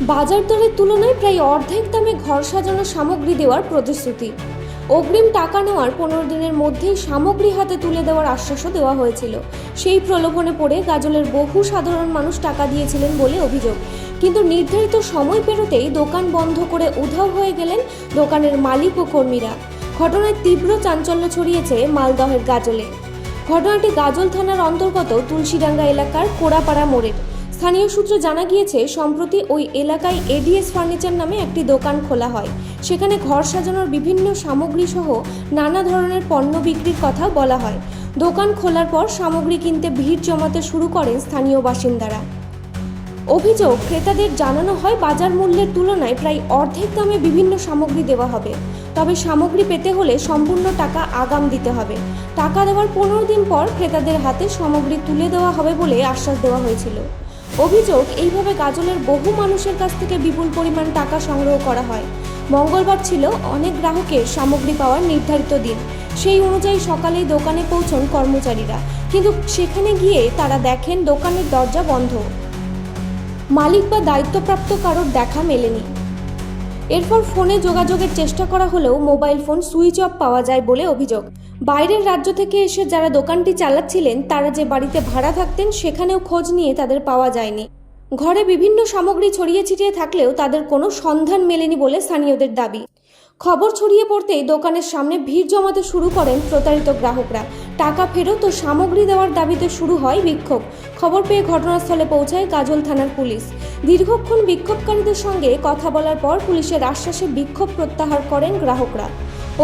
বাজার দরের তুলনায় প্রায় অর্ধেক দামে ঘর সাজানোর সামগ্রী দেওয়ার প্রতিশ্রুতি। অগ্রিম টাকা নেওয়ার 15 দিনের মধ্যেই সামগ্রী হাতে তুলে দেওয়ার আশ্বাসও দেওয়া হয়েছিল। সেই প্রলোভনে পড়ে গাজলের বহু সাধারণ মানুষ টাকা দিয়েছিলেন বলে অভিযোগ। কিন্তু নির্ধারিত সময় পেরোতেই দোকান বন্ধ করে উধাও হয়ে গেলেন দোকানের মালিক ও কর্মীরা। ঘটনায় তীব্র চাঞ্চল্য ছড়িয়েছে মালদহের গাজলে। ঘটনাটি গাজল থানার অন্তর্গত তুলসীডাঙ্গা এলাকার কোড়াপাড়া মোড়ের। স্থানীয় সূত্রে জানা গিয়েছে, সম্প্রতি ওই এলাকায় এডিএস ফার্নিচার নামে একটি দোকান খোলা হয়। সেখানে ঘর সাজানোর বিভিন্ন সামগ্রী সহ নানা ধরনের পণ্য বিক্রির কথা বলা হয়। দোকান খোলার পর সামগ্রী কিনতে ভিড় জমাতে শুরু করেন স্থানীয় বাসিন্দারা। অভিযোগ, ক্রেতাদের জানানো হয় বাজার মূল্যের তুলনায় প্রায় অর্ধেক দামে বিভিন্ন সামগ্রী দেওয়া হবে। তবে সামগ্রী পেতে হলে সম্পূর্ণ টাকা আগাম দিতে হবে। টাকা দেওয়ার 15 দিন পর ক্রেতাদের হাতে সামগ্রী তুলে দেওয়া হবে বলে আশ্বাস দেওয়া হয়েছিল। অভিযোগ, এইভাবে গাজলের বহু মানুষের কাছ থেকে বিপুল পরিমাণ টাকা সংগ্রহ করা হয়। মঙ্গলবার ছিল অনেক গ্রাহকের সামগ্রী পাওয়ার নির্ধারিত দিন। সেই অনুযায়ী সকালেই দোকানে পৌঁছন কর্মচারীরা, কিন্তু সেখানে গিয়ে তারা দেখেন দোকানের দরজা বন্ধ। মালিক বা দায়িত্বপ্রাপ্ত কারোর দেখা মেলেনি। এরপর ফোনে যোগাযোগের চেষ্টা করা হলেও মোবাইল ফোন সুইচ অফ পাওয়া যায় বলে অভিযোগ। বাইরের রাজ্য থেকে এসে যারা দোকানটি চালাচ্ছিলেন তারা যে বাড়িতে ভাড়া থাকতেন সেখানেও খোঁজ নিয়ে তাদের পাওয়া যায়নি। ঘরে বিভিন্ন সামগ্রী ছড়িয়ে ছিটিয়ে থাকলেও তাদের কোনো সন্ধান মেলেনি বলে স্থানীয়দের দাবি। খবর ছড়িয়ে পড়তেই দোকানের সামনে ভিড় জমাতে শুরু করেন প্রতারিত গ্রাহকরা। টাকা ফেরত ও সামগ্রী দেওয়ার দাবিতে শুরু হয় বিক্ষোভ। খবর পেয়ে ঘটনাস্থলে পৌঁছায় গাজল থানার পুলিশ। দীর্ঘক্ষণ বিক্ষোভকারীদের সঙ্গে কথা বলার পর পুলিশের আশ্বাসে বিক্ষোভ প্রত্যাহার করেন গ্রাহকরা।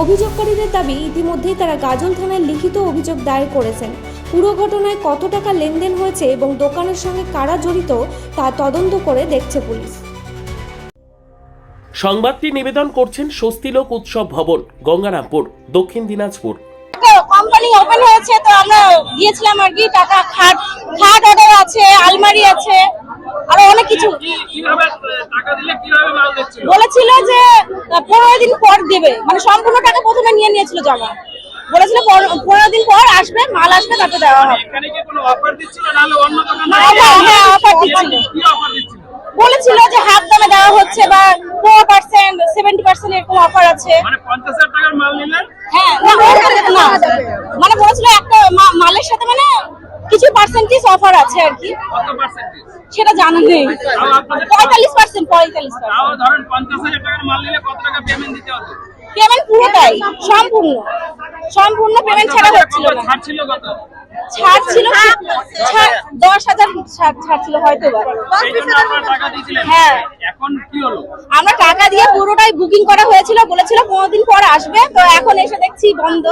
অভিযোগকারীদের দাবি, ইতিমধ্যেই তারা গাজল থানায় লিখিত অভিযোগ দায়ের করেছেন। পুরো ঘটনায় কত টাকা লেনদেন হয়েছে এবং দোকানের সঙ্গে কারা জড়িত তা তদন্ত করে দেখছে পুলিশ। সংবাদটি নিবেদন করছেন স্বস্তিলোক উৎসব ভবন, গঙ্গারামপুর, দক্ষিণ দিনাজপুর। কোম্পানি ওপেন হয়েছে, তো আমরা গিয়েছিলাম আর কি। টাকা খাট অর্ডার আছে, আলমারি আছে, আরো অনেক কিছু। বলেছিল যে 15 দিন পর দেবে, মানে সম্পূর্ণ টাকা প্রথমে নিয়ে নিয়েছিল জমা। বলেছিল 15 দিন পর আসবে, মাল আসবে, তারপরে দেওয়া হবে। হ্যাঁ, অফার দিচ্ছিল। বলেছিল যে হাফ দামে দেওয়া হচ্ছে বা 4%, 70% এরকম অফার আছে। মানে 50,000 টাকার মাল নিলে হ্যাঁ, না মানে বলেছিল একটা মালের সাথে মানে কিছু পার্সেন্টেজ অফার আছে আর কি। কত পার্সেন্টেজ সেটা জানা নেই। 45%। তাও ধরেন 50,000 টাকার মাল নিলে কত টাকা পেমেন্ট দিতে হতো? পেমেন্ট পুরোটাই সম্পূর্ণ পেমেন্ট ছাড়া হচ্ছিল না। ছাড় ছিল কত? ছাড় ছিল 10,000 ছাড় ছিল হয়তো বা। সেই জন্য আপনারা টাকা দিয়েছিলেন। হ্যাঁ, এখন কি হলো? আমরা টাকা দিয়ে পুরোটাই বুকিং করা হয়েছিল। বলেছিল 15 দিন পর আসবে, তো এখন এসে দেখছি বন্ধ,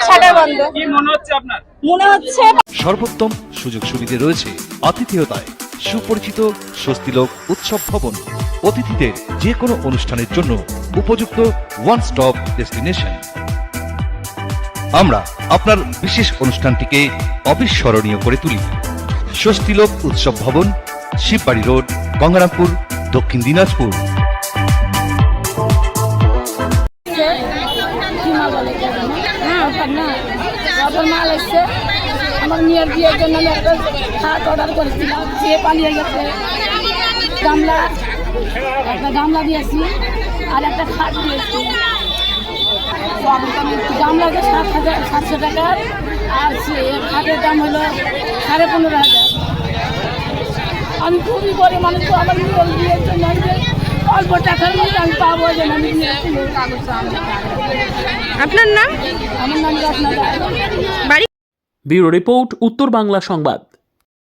শাটার বন্ধ। কি মনে হচ্ছে আপনার? মনে হচ্ছে সর্বোত্তম সুযোগ সুবিধে রয়েছে আতিথেয়তায়। সুপরিচিত স্বস্তিলোক উৎসব ভবন, অতিথিদের যে কোনো অনুষ্ঠানের জন্য উপযুক্ত ওয়ান স্টপ ডেস্টিনেশন। আমরা আপনার বিশেষ অনুষ্ঠানটিকে অবিস্মরণীয় করে তুলি। স্বস্তিলোক উৎসব ভবন, শিববাড়ি রোড, গঙ্গারামপুর, দক্ষিণ দিনাজপুর। মাল এসছে আমার মেয়ের বিয়ের জন্য আমি একটা খাট অর্ডার করেছিলাম, সে পালিয়ে গেছে। একটা গামলা দিয়েছি আর একটা খাট দিয়েছি। গামলাটা 7,700 টাকার, আর খাটের দাম হলো 15,500। আমি খুবই গরিব মানুষ, তো আমার মেয়ের বিয়ের জন্য অল্প টাকার মধ্যে আমি পাবো। আমি কাগজ। আপনার নাম? আমার নাম রত্না। ব্যুরো রিপোর্ট, উত্তর বাংলা সংবাদ।